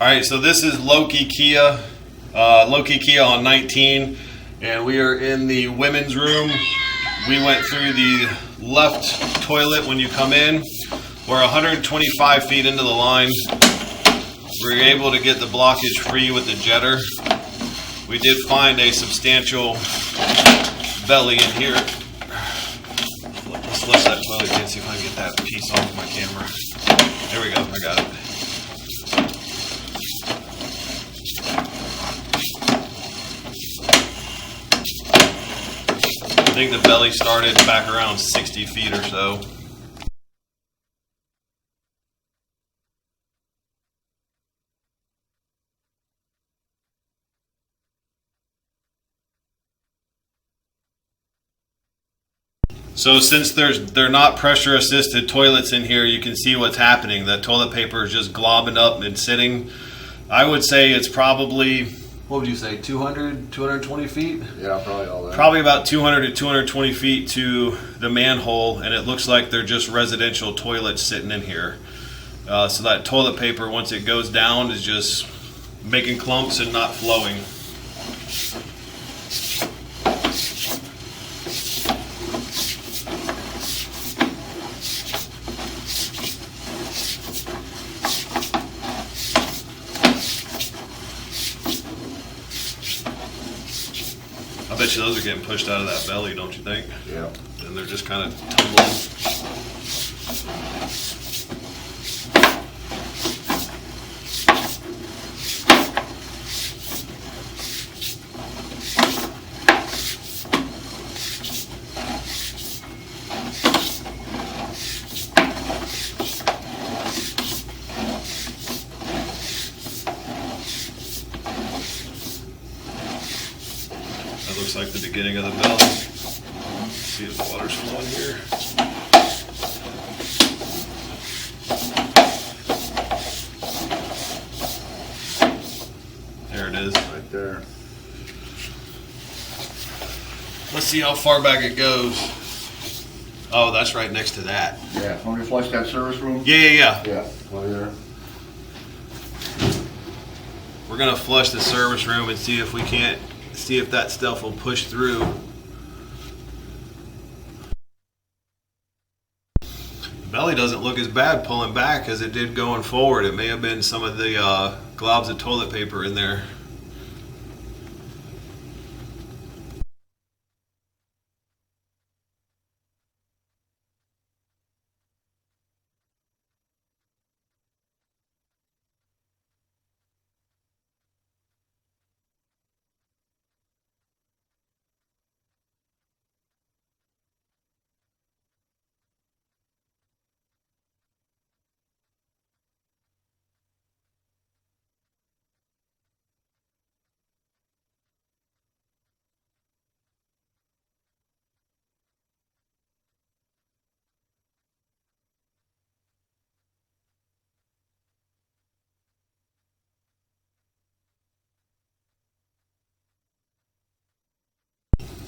Alright, so this is Loki Kia on 19, and we are in the women's room. We went through the left toilet when you come in. We're 125 feet into the line. We were able to get the blockage free with the jetter. We did find a substantial belly in here. Let's lift that toilet and see if I can get that piece off my camera. There we go, I got it. I think the belly started back around 60 feet or so. So since they're not pressure assisted toilets in here, you can see what's happening. The toilet paper is just globbing up and sitting. I would say it's probably, what would you say, 200, 220 feet? Yeah, probably all that. Probably about 200 to 220 feet to the manhole, and it looks like they're just residential toilets sitting in here. So that toilet paper, once it goes down, is just making clumps and not flowing. I bet you those are getting pushed out of that belly, don't you think? Yeah. And they're just kind of tumbling. That looks like the beginning of the belly. Let's see if the water's flowing here. There it is. Right there. Let's see how far back it goes. Oh, that's right next to that. Yeah. Want me to flush that service room? Yeah. Yeah. Right there. We're gonna flush the service room and see if we can't, see if that stuff will push through. The belly doesn't look as bad pulling back as it did going forward. It may have been some of the globs of toilet paper in there.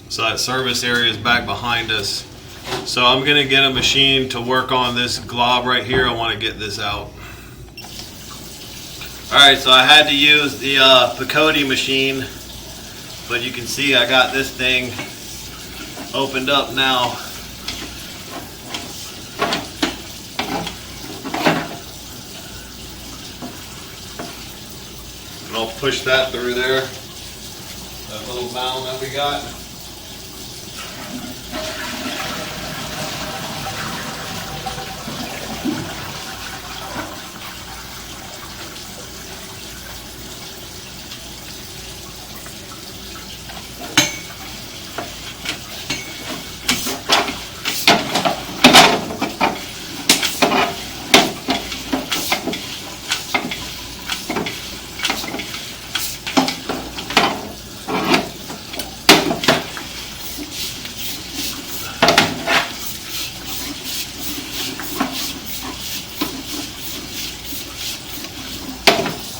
So that service area is back behind us. So I'm gonna get a machine to work on this glob right here. I wanna get this out. All right, so I had to use the Picotti machine, but you can see I got this thing opened up now. And I'll push that through there, that little mound that we got.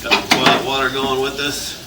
Got the toilet water going with this.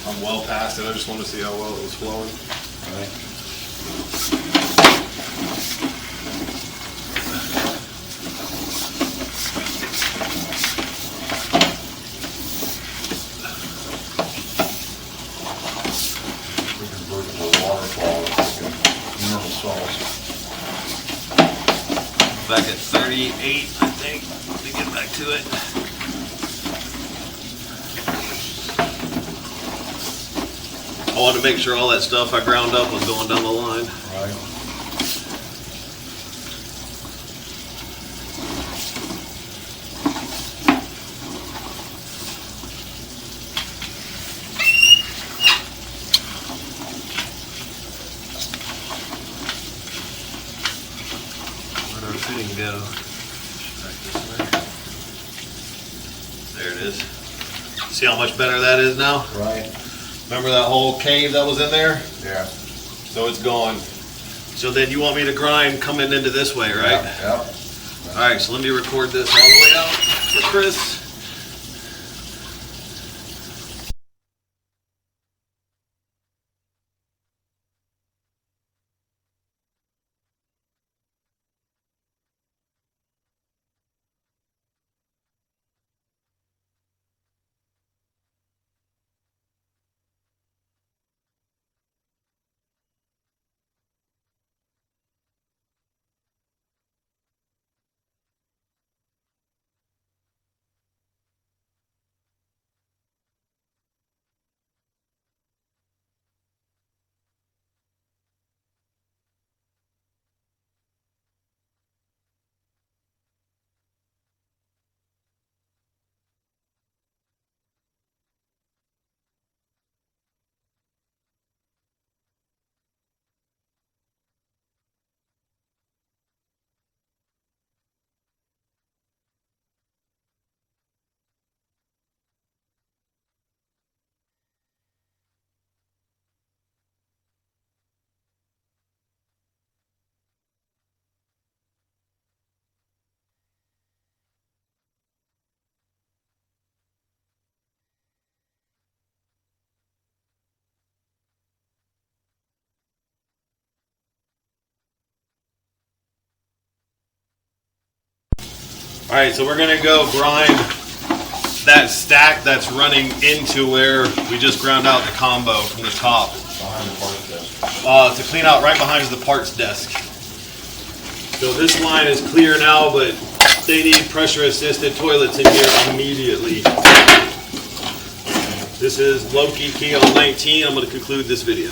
I'm well past it. I just wanted to see how well it was flowing. All right. We convert it to waterfall, mineral salts. Back at 38, I think. Let me get back to it. I wanted to make sure all that stuff I ground up was going down the line. Right. Where'd our fitting go? Back this way. There it is. See how much better that is now? Right. Remember that whole cave that was in there? Yeah. So it's gone. So then you want me to grind coming into this way, right? Yep. All right, so let me record this all the way out for Chris. All right, so we're gonna go grind that stack that's running into where we just ground out the combo from the top. Behind the parts desk. To clean out right behind the parts desk. So this line is clear now, but they need pressure assisted toilets in here immediately. This is Loki Key on 19. I'm gonna conclude this video.